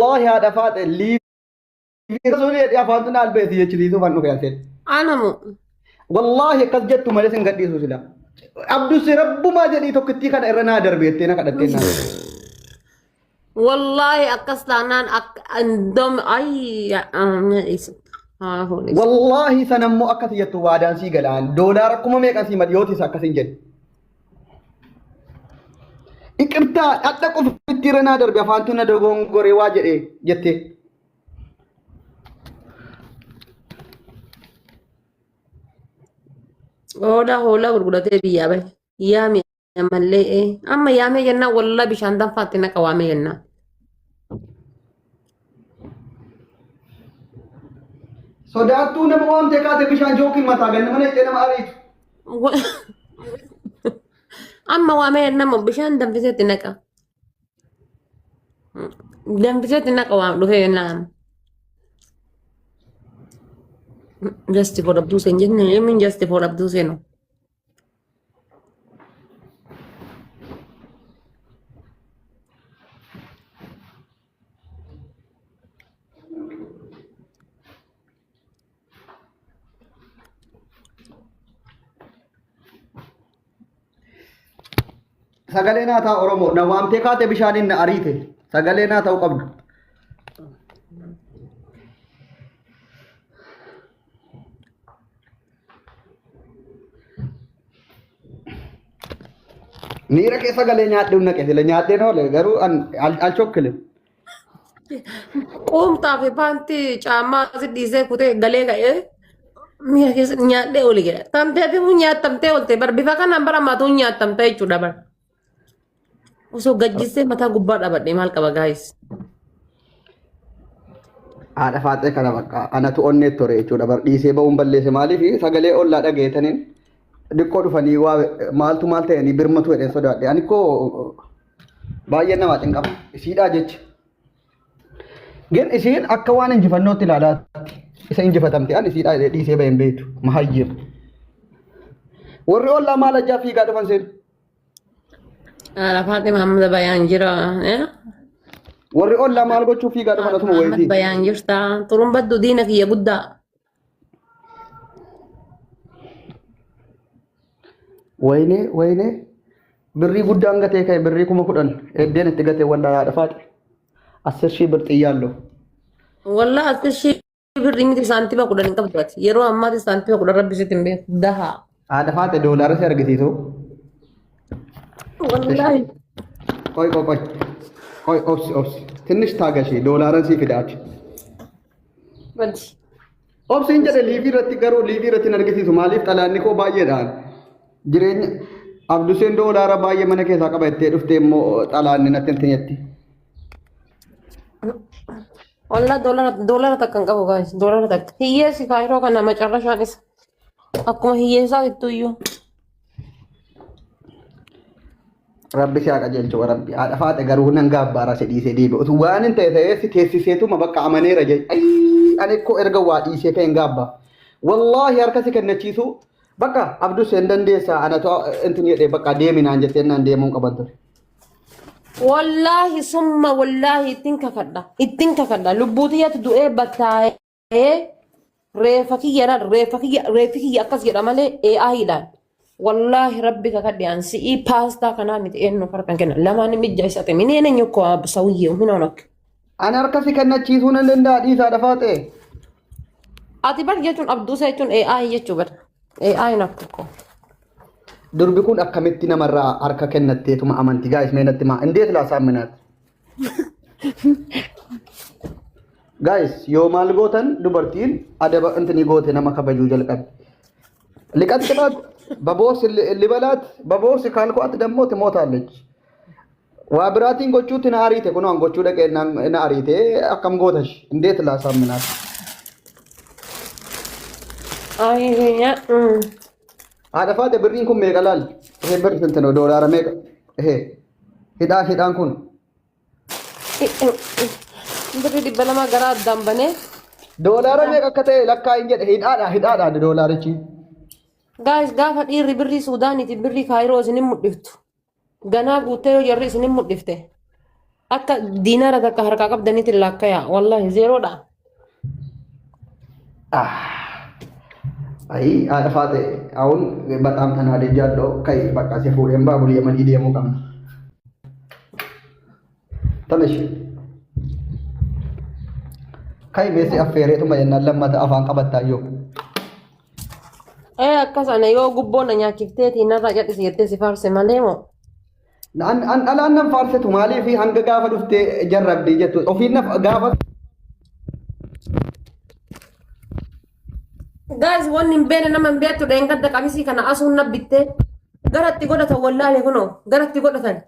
والله هذا فات اللي في رسول يا فاتنا البيت يجري تو فنو كياتين أنا مو والله قد جت مالسن قد يسوع سلا عبد رب ما جدي تو كتي كان إرنا دربيتنا كدتنا والله أكسلانان عندهم أي اسم هو اسم والله سنمو أكثر يتوادان سي قلان دولاركم ما يكاسي مديوتي ساكاسين جد إكرتا أتاكو في التيرنا دربي فانتونا دوغون غوري واجد جتي هولا غرغرتي بيا باي يامي ملي أما يامي جنة والله بشاندان فاتنا كوامي جنة صداتو نموام تكاتي بشان جوكي متا غن من اجنا ماريت أما وامي جنة بشان دنفسيت نكا دنفسيت نكا وام دوهي نام just for Abdul Sen jenne yemin just for Abdul Sen سغلينا تا اورومو نوام تكاتي بشان ناريته سغلينا تا قبل نيرا كيسا غلي نيادو نكه سلا نيادي نو لغرو ان الچوكل قوم طافي بانتي چاما سديسه كوته گلے گئے ميا كيس نيادے اولي گرا تمتے تے نيا تمتے اولتے بر بيفا کا نمبر ما تو نيا تمتے چودا بر وسو گجسے متا گبا دبدے مال کا گايس هذا فاتك انا بقى انا تو اونيت توري چودا بر ديسه بوم بلے سے مالی في سغلے اولا دگيتنين ديكو دفني وا مالتو مالته ني برمتو ادن سوداد يعني كو باينا ما تنقم سيدا جچ gen isin akka waan injifannootti ilaalaa isa injifatamte an isiidha dhiisee bahin beektu mahayyir warri ollaa maal ajjaa fiigaa dhufan seen Fatima Hamza bayaan jira warri ollaa maal gochuu fiigaa dhufan asuma wayitii bayaan jirta turumbaddu diina kiyya guddaa wayne birrii guddaan gatee ka'e birrii 10,000 eddeen itti gatee wallaa yaadha faati 10,000 bir xiyyaallo والله أتشي بريمتي سانتي بقول لك قبضت يروح أما تي سانتي بقول ربي ستين دها هذا فات دولار سعر قتيتو والله koy ops ትንሽ ታገሺ ዶላርን ሲፊዳች بدي obsiin jedhe liivii irratti garuu liivii irratti argisiisu maaliif xalaanni koo baay'eedhaan jireenya abduseen doolaara baay'ee mana keessaa qabattee dhuftee immoo xalaanni natti hin tinyetti والله دولار تكن قبو guys دولار تك هي سي كايرو كنا ما چرشانس أكو هي سايتويو rabbi si qajeelchu rabbi haadha faate garuu nan gaabbaara si dhiisee deebi'u utuu waan hin ta'e si teessiseetu ma bakka amaneera jee ay ani ko erga waa dhiisee ka'een gaabba wallaahi harka si kennachiisu bakka abduu seen dandeessa anatu intin jedhee bakka deeminaan jettee naan deemuun qaban ture والله ثم والله اتنك كدا لبوتي تدوئ بتاي ريفكي أكاس يدا مالي اي اهيدان والله ربك كدي انسي اي باستا كنا متئنو فرقان كنا لما نمي جايساتي منين نيوكو بسويه ومن هناك انا harka si kennachiisuun hin danda'a dhiisaa dhafaate ati bar jechuun abduu jechuun AI jechuu bar AI nakko durbi kun akkamitti namarraa harka kennatteetuma amanti gaayis meenatti maa indeet laasaamminaat gaayis yoo maal gootan dubartiin adaba intini goote nama kabajuu jalqabe liqat qibaat baboos libalaat baboos kaalko at dammoo timootaallech waa biraatiin gochuutti na ariite kun waan gochuu dhaqee na ariite akkam gootash indeet laasaamminaat ay ada faate birriin kun meeqa laal birri sentano doolaara meeqa hidhaan kun birri dhibba lama gara addaan banee doolaara meeqa akka ta'e lakkaa hin jedhe hidhaadha doolaarichi gaayis gaafa dhiirri birrii suudaaniiti birrii kaayiroo isinin mul'iftu ganaa guutee yoo jarri isinin mul'ifte akka diinara takka harkaa qabdaniitiin lakkaya wallahi zeeroodha. Ay, ada fate. Aun batam tanah ada jado kai bakal si fulen ba buli man ide mo kam. Tamish. Kai besi affaire tu mayan lamma ta afan qabatta yo. Akkasana yoo gubboo na nyaachifteetii narraa jal'isi jettee si faarse malee moo? Alaan nan faarsetu maaliif hanga gaafa dhuftee jarrabdii jettu ofiin gaafa. Guys, wanni hin beene nama hin beektu dheengadda qamisii kana asuun nabbittee garatti godhatan wallaalee kunoo garatti godhatan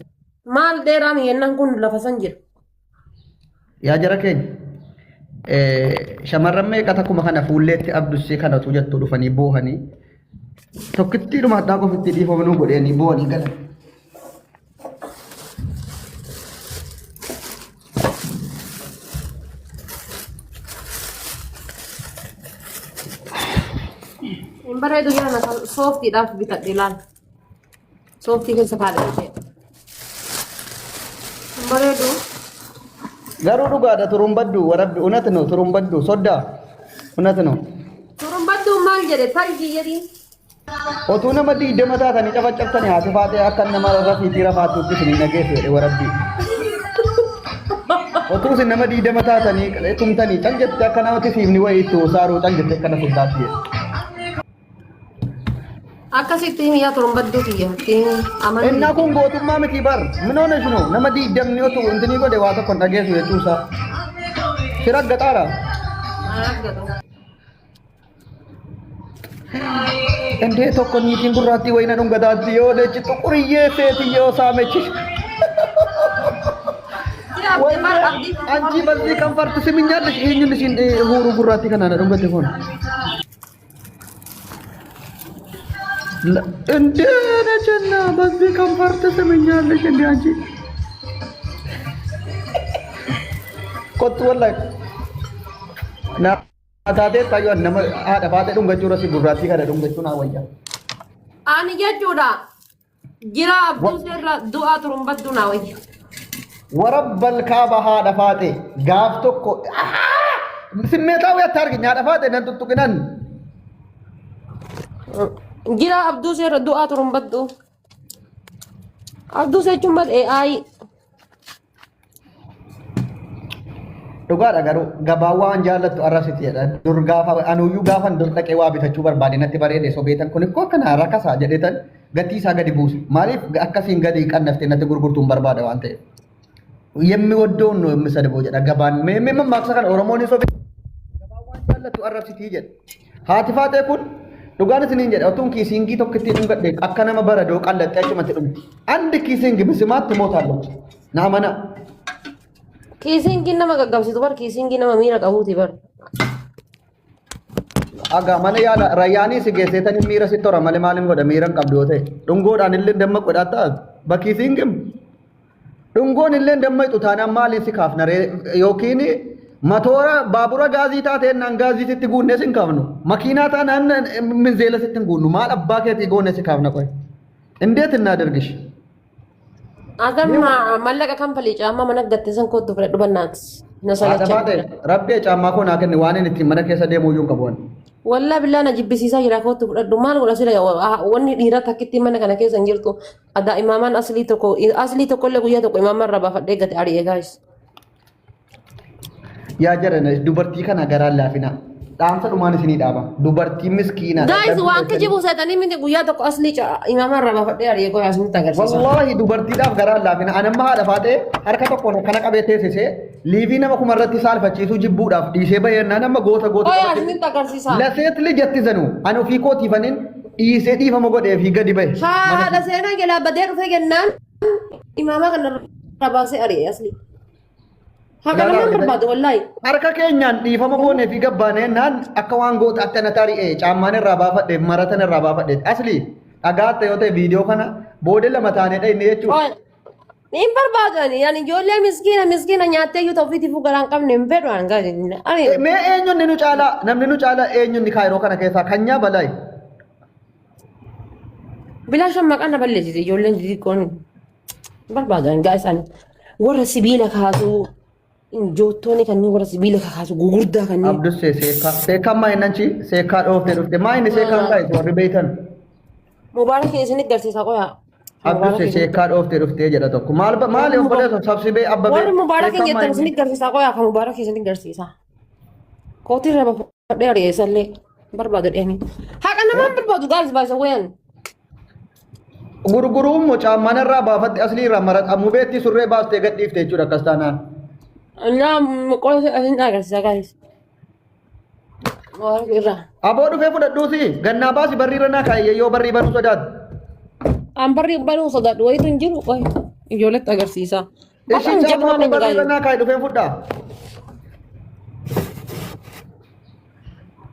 maal dheeraa miyyannaan kun lafa san jira. Yaa jara keenya shamarran meeqa takkuma kana fuulleetti abdussee kanatu jettu dhufanii boohanii tokkitti dhuma haddaa qofitti dhiifamanii godhanii boohanii galan. Bareedu yana sooftiidhaaf bitadhe ilaala. Sooftii keessa kaadhate. Bareedu. Garuu dhugaadha turumbaddu warabbi unatino turumbaddu soddaa unatino. Turumbaddu maal jedhe tarjii jedhi. Otuu nama diidama taatanii cafacaftanii haati faatee akka nama rafiitii rafaatutti isin dhageesse warabbi. Otuu isin nama diidama taatanii tumtanii cal jette akka namatti siifni wayiitu saaruu cal jette akkana soddaatti. Akkasitti miyaa turumbaddu kiyyaatti amanni. Innaa kun gootummaa miti bar minoona shino nama diidamni otuu intini godhe waa tokko dhageessu jechuusaa. Siragga xaara. Endee tokko niitiin gurraattii wayina dhungataatti yoo deechi xuquriyyee feeti yoo saamechi. Anji bal'ii kan farti siminyaadha eenyuun ishiin huuruu gurraattii kanaana dhungate kun. Endee jenna bal'ii kan farti siminyaadha isheen anji. Kottu wallahi. Ataatee tayyoo nama haadha baatee dhungachuu irratti gurraattii kana dhungachuun hawayyaa. Ani jechuudha jira abduu seerra du'aa turumbaddu naa wayya. Warabbal kaaba haadha faate gaaf tokko simmeetaa wayyaa argina haadha faate nan tuttuqinan. Jira abduu seerra du'aa turumbaddu. Abduu seechuun badhee aayi. Dhugaadha garuu gabaa waan jaallattu arrasiti jedhan dur gaafa anuyyuu gaafan dur dhaqee waa bitachuu barbaade natti bareede sobeetan kun ikkoo akkana rakkasaa jedhetan gatii isaa gadi buusu maaliif akkasiin gadi qannaftee natti gurgurtuun barbaada waan ta'eef የሚወደውን ነው የምሰድበው jedha gabaan mee mammaaksa kana oromoon sobee gabaa waan jaallattu arrasiti jedha haati faatee kun dhugaan isiniin jedha otuun kiisiingii tokkittii dhungadhe akka nama baradoo qallaxxee achumatti dhumti andi kiisiingi bisimaatti mootaallo naa mana. Kiisiingii nama gaggabsitu bar kiisiingii nama miira qabuuti bar. Aga mana yaala rayyaanii si geesseetanii miira si tora malee maaliin godha miiran qabdu yoo ta'e dhungoodhaan illee damma godhataa bakkiisiingim dhungoon illee damma ixu taanaan maaliin si kaafna yookiin matoora baabura gaazii taatee naan gaaziitti guunnee si hin kaafnu makiinaa taanaan minzeela sitti hin guunnu maal abbaa keetii goonee si kaafna qoy indeet innaa dargish. Agar mallaqa kan fali caama mana gatte san kootu fudhadhu bannaati. Na salacha. Rabbi caama koo naa kenne waan inni ittiin mana keessa deemuu iyyuu qabu. Wallaa billaa na jibbisiisaa jira kootu fudhadhu maal godha sila wanni dhiira takkitti mana kana keessa hin jirtu adda imaamaan aslii tokko illee guyyaa tokko imaamaan irraa baafadhee gate ari'ee gaayis. Yaa jaran dubartii kana garaan laafina. Dhaamsa dhumaan isinii dhaaba. Dubartii miskiina. Guys waan kijibu seetanii miti guyyaa tokko aslii imaamaa irraa baafadhee ari'ee goyaa isinitti agarsiisa. Wallahi dubartiidhaaf garaan laafina. Anamma haadha faatee harka tokkoon kana qabee teessisee liivii nama kuma irratti saalfachiisuu jibbuudhaaf dhiisee baheennaa nama goota. Goyaa isinitti agarsiisa. Laseetli jetti zanu ani ofii kootiifaniin dhiisee dhiifama godhee fi gadi bahe. Haadha seenaa jalaa badee dhufee jennaan imaamaa kana irraa baasee ari'ee aslii. Haga nama barbaadu wallahi. Harka keenyaan dhiifama goonee fi gabbaanee naan akka waan goota akka na tari'ee caammaan irraa baafadhe maratan irraa baafadhe asli dhagaatta yoo ta'e viidiyoo kana boodee lama taanee dhayne jechuudha. Niin barbaadan yani ijoollee miskiina nyaattee yoo ta'u ofiitiif garaan qabne hin fedhu aan gaari. Mee eenyuun nu caala namni nu caala eenyuun kaayiroo kana keessaa kanyaa balaayi. Bilaashaan maqaan na balleessite ijoolleen xixiqqoon barbaadan gaa'isaan. warra sibiila kaasuu joottoonni kanneen warra sibiila kaasu gugurdaa kanneen. Abdus seekaa maa inni achi seekaa dhooftee maa inni seekaan taa'e warri beektan. Mubaarak isin garsiisa qoyaa. Abdus seekaa dhooftee jedha tokko maali obboleessa sabsibee abbabee. Warri Mubaarak jettan isin garsiisa qoyaa kan Mubaarak isin garsiisa. Kootii irra fudhee ari'eessallee barbaadu dheeni. Haqa namaan barbaadu gaaris baay'isa wayan. Gurguruun mucaa manarraa baafatte asli irraa maraxamu beetti surree baastee gadhiifte jechuudha akkas taanaan. Naa qola asin agarsiisa gaaris. Mubaarak irraa. Aboo dhufee fudhadhuusi gannaa baasi barrii irra naa kaayee yoo barrii banuu sodaatu. An barrii banuu sodaadhu wayitu hin jiru qoy ijoolletti agarsiisa. Ishiin jamaa barrii irra naa kaayee dhufee fudhaa.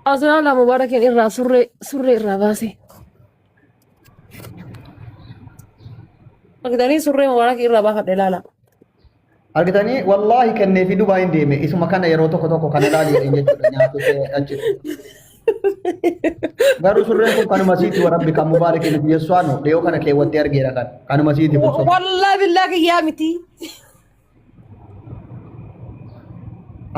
Asirraa Mubaarak irraa surree irraa baase. Argitanii surree Mubaarak irraa baafadhe ilaala. Argitanii wallaahi kennee fi Dubaay hin deeme isuma kana yeroo tokko kana ilaali jechuudha nyaatu achi. Garuu surreen kun kanuma siiti warabbi kan Mubaarak inni biyyeessuwaanu dhiyoo kana keewwattee argeera kan kanuma siiti kun. Wallaahi billaahi kiyyaa miti.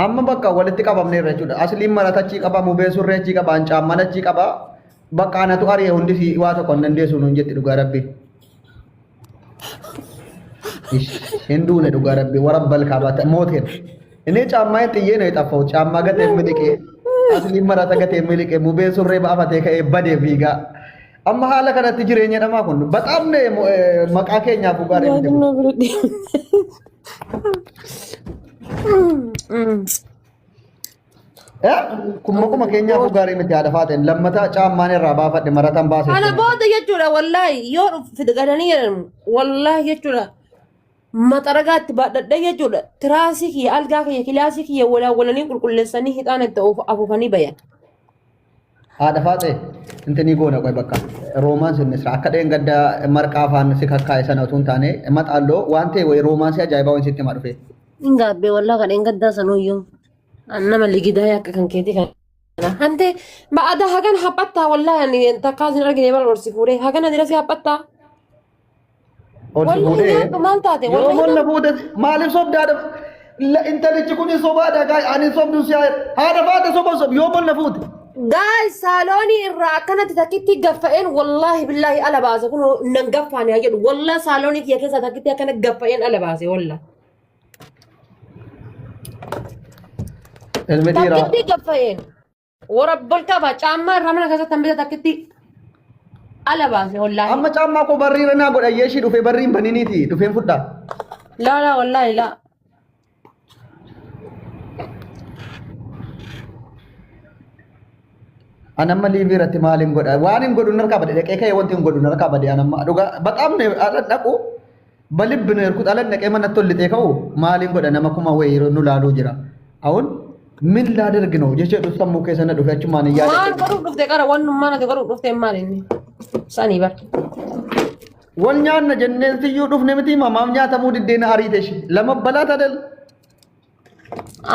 Amma bakka walitti qabamneerra jechuudha. Asliin maratachii qaba, mubee surree achii qaba, caamman achii qaba. Bakka anatu ari'ee hundi waa tokko hin dandeessu nuun jetti dhugaa rabbi. Hinduune dhugaa rabbi warabbal kaabata mooteen. Inni caammaa xiyyee na xaffa'u caammaa gatee miliqee asliin marata gatee miliqee mubee surree baafatee ka'ee badee fiigaa. Amma haala kanatti jireenya namaa kun baxaamne maqaa keenyaaf dhugaa rabbi. Kuma keenyaaf gaarii miti haadha faateen lammataa caammaan irraa baafadhe maratan baasee. Ana booda jechuudha wallaahi yoo fidgadanii jedhamu wallaahi jechuudha maxaragaatti baadhadhe jechuudha tiraasii kiyya algaa kiyya kilaasii kiyya walanii qulqulleessanii hixaan itti afuufanii bayan. Haadha faatee intini goona qoy bakka roomaansi inni akka dheengaddaa marqaa afaan si kakkaa'e sana utuu hin taane maxaalloo waan ta'e roomaansii ajaa'ibaa wanti sitti hima dhufe. Ingabbe wallah kan dheengaddaa sanuyyuu. Nama ligidaya kan keti kan hante baada hagan hapatta wallahi ni takazin argine bar orsi fure hagan adira si hapatta orsi fure manta te wallahi yo monna fude malif sob dada intelligent kuni sobada gay ani sob du si hada fata sob yo monna fude guys saloni irra kanati takitti gaffa'en wallahi billahi ala baase kuno nan gaffani ajedu wallahi saloni kiya kesa takitti kana gaffa'en ala baase wallahi المديرة تكتي كفاين ورب الكفا جامع رمنا كذا تنبيه تكتي على باسه والله أما جامع كو بري رنا قد أيشي دو في بري بنيني تي دو فين فدا لا والله لا أنا ما لي فيرة مالين قد وانين قد نركب بدي كيكه يوانتين قد نركب بدي أنا ما دوغا بتأمن على نكو بلب بنيركود على نك إما نتول لتيكو مالين قد أنا ما كم ويرو نلالو جرا أون من لا درجنو جيش دوستم ممكن سنة دوفة cuma nih ya ما كرو دوفة كارا وان ما نا كرو دوفة مالين ساني بار والنيا نجنن تيجي دوفة نمتي ما مامnya tamu di dena hari desh lama bala tadel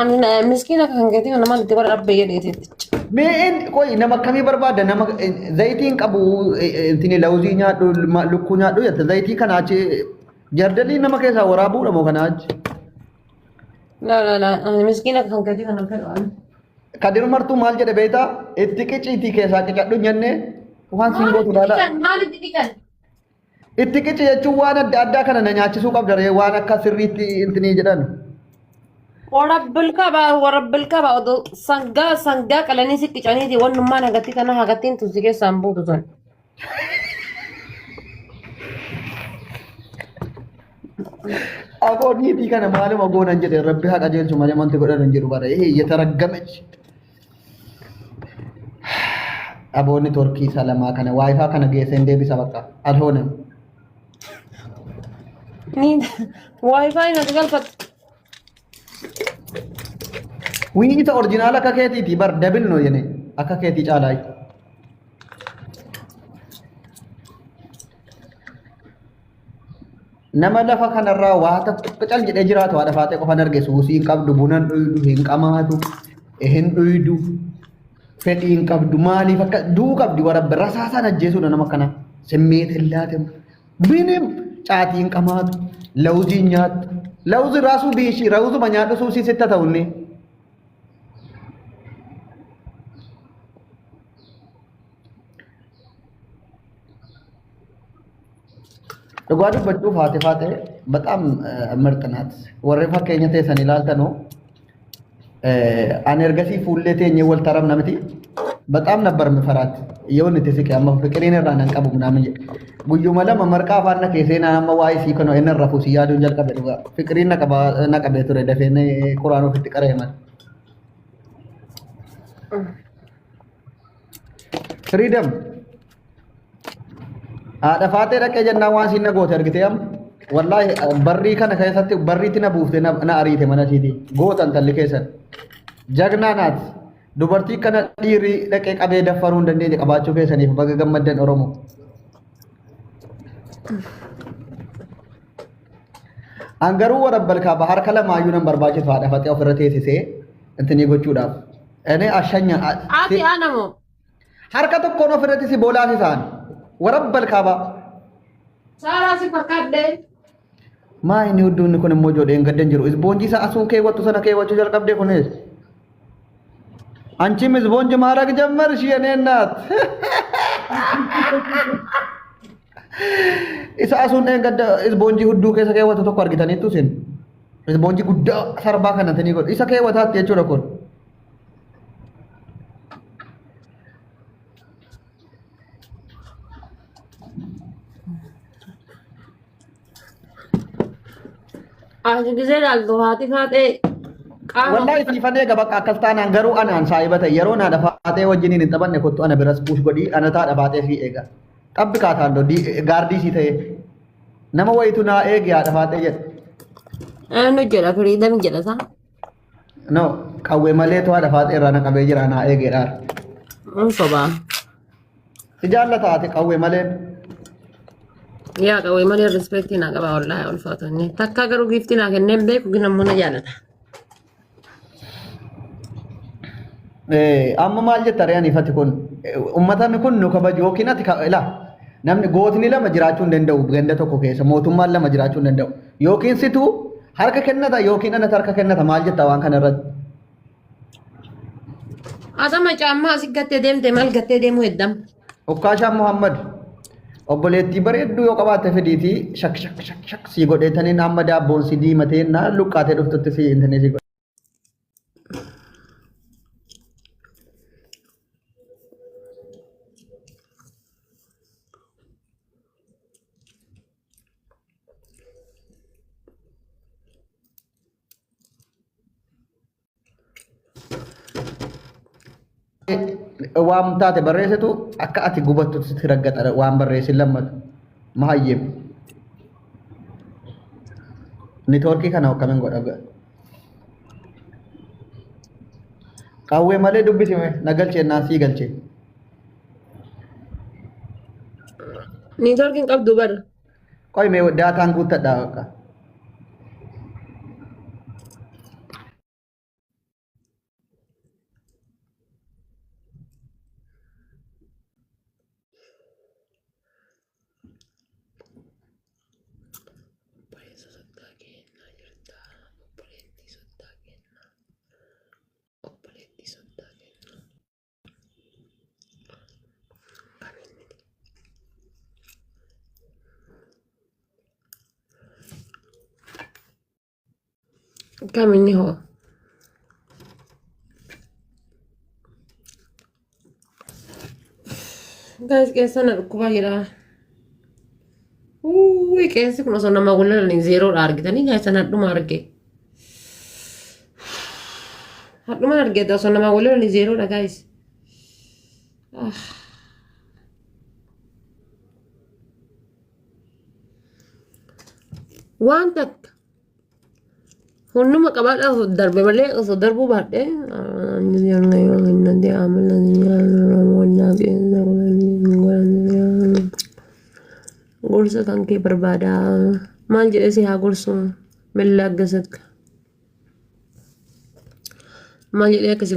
أنا مسكينة كان كتير أنا ما نتبر أبى يدي main koi nama kami berbeda nama zaitin kabu intini lauzinya tu lukunya tu ya zaiti kan aja jardeli nama kayak sawarabu nama kan aja لا أنا مسكينة كان كتير أنا كده kadir martu mal jadi beta etike citi kayak sakit kat dunia ne Tuhan singgo tu dah mal didikan etike citi cuwana ada kan nanya cisu kap dari wana kasiriti intini jadan ورب الكعبة ودو سانجا كلاني سكتي جاني دي ون ما نغتي كنا هغتين تزيكي سامبو تزون Aku ni tiga nama malam aku nanti deh Rabbi hak aja cuma zaman tu kita nanti rubah deh ya teragam aja Abu ni Turki salam akan wifi kan lagi sende bisa bakal adhone ni wifi na tinggal pat wini itu original akak keti tibar double no jene akak keti calai nama lafa kanarraa waa cal jedhee jiraatu haadha faatee qofan arge suusii hin qabdu bunan dhuydu hin qamaatu hin dhuydu fedhii hin qabdu maaliif akka duu qabdi warabbe rasaasaan ajjeesuudha nama kana simmeet hin laatemu binim caatii hin qamaatu lawzii nyaattu ለውዝ ራሱ ቢሺ ረውዙ መኛዱ ሱሲ ሲተተውኒ ጓዱ በጩ ፋቴ በጣም ምርጥ ናት። ወሬ ፈከኘ ተሰን ይላልተ ነው አነርገሲ ፉለቴኝ ወልተረም ነምቲ በጣም ነበር ምፈራት የውን ተስቂ አማ ፍቅሬን ራን አንቀቡ ምናምን ጉዩ መለም መርቃ ፋና ከሴና ማዋይ ሲከኖ እነረፉ ሲያዱ ጀልቀበ ፍቅሬን ነቀበ ተረ ደፈነ ቁርአኑ ፍትቀረ ይማል ፍሪደም አደፋቴ ደቀ ጀና ዋን ሲነጎት እርግቴም ወላሂ በሪ ከነ ከሰት በሪቲና ቡፍቴ ና አሪቴ መናሲቲ ጎተን ተልከሰን ጀግና ናት ዱበርቲ ከነ ዲሪ ደቀ ቀበ ደፈሩ እንደኔ ቀባቸው ከሰን በገገመደን ኦሮሞ አንገሩ ወረበልካ ባህር ከለማዩ ነበር ባጭ ተዋደፈጤው ፍረቴ ሲሴ እንትን ይጎቹዳፍ እኔ አሸኛ አቲ አነሞ ሐርከት እኮ ነው ፍረቴ ሲ ቦላሲ ሳን ወረበልካ ባ ሳራሲ ፈካደ ማይኒ ውዱን ኩን ሞጆ ደን ገደን ጅሩ ዝቦንጂ ሳሱን ከወጡ ሰነ ከወጡ ጀልቀብደ ኩንስ አንቺም ዝቦንጂ ማረግ ጀመርሽ የኔ እናት ኢሳሱን ደን ገደ ዝቦንጂ ሁዱ ከሰ ከወጡ ተቆ አርጊታኔ ቱሲን ዝቦንጂ ጉዳ ሰርባ ከነተኒ ጎ ኢሳ ከወታት የቹ ረኮን आज ጊዜ ላልገዋቲ ፋጤ ወላሂ ሲፈኔ ገበቃ ከስታን አንገሩ አናን ሳይበተ የሮና ደፋቴ ወጅኒን እንተበነ ኮቱ አነ ብረስ ፑሽ ጎዲ አነታ ደፋቴ ፊ ኤጋ ጠብቃታለሁ ጋርዲ ሲተ ነመ ወይቱና ኤግ ያ ደፋቴ ጀት እኑ ጀላ ፍሪደም ጀለሳ ኖ ቀዌ መሌቷ ደፋቴ ራና ቀበ ጅራና ኤግ ዳር እንሶባ ሲጃለታቲ ቀዌ መሌት ያ ቀዌ መሌ ሪስፔክት ና ቀባ ወላሂ ወልፋቶኒ ተካገሩ ጊፍቲና ከነም ቤኩ ግን ምን ያለታ amma maal jetta re'an ifati kun ummatan kun nu kabaju yookiin ati ila namni gootni lama jiraachuu hin danda'u ganda tokko keessa mootummaan lama jiraachuu hin danda'u yookiin situ harka kennata yookiin anata harka kennata maal jetta waan kana irratti adama caammaa asi gattee deemte maal gattee deemu heddam ukkaashaa muhammad obboleettii bareedduu yoo qabaatte fidiiti shak sii godheetaniin amma daabboon si diimateen na luqqaatee dhuftutti si intanii si godhe waan taate barreessitu akka ati gubattu sitti raggaxa waan barreessin lammatu mahayyem neetworkii kana akkamiin godha qawwee malee dubbisime na galchee naa sii galchee neetworkiin qabdu bara qoy mee daataan guuttadha akka Kami ho. Guys, kesa na kuba gira. Kesa kuno sona magulo ni zero argita ni guys na dum arge. Hadum arge da sona magulo ni zero na guys. One tak ሁሉም ቀባዳ ደርበ በለ እሱ ደርቡ ባደ እንዴ አመለ ወና ጎርሰ ካንኬ በርባዳ ማንጀ እሲ ሀጎርሱ መላገሰት ማንጀ ለከሲ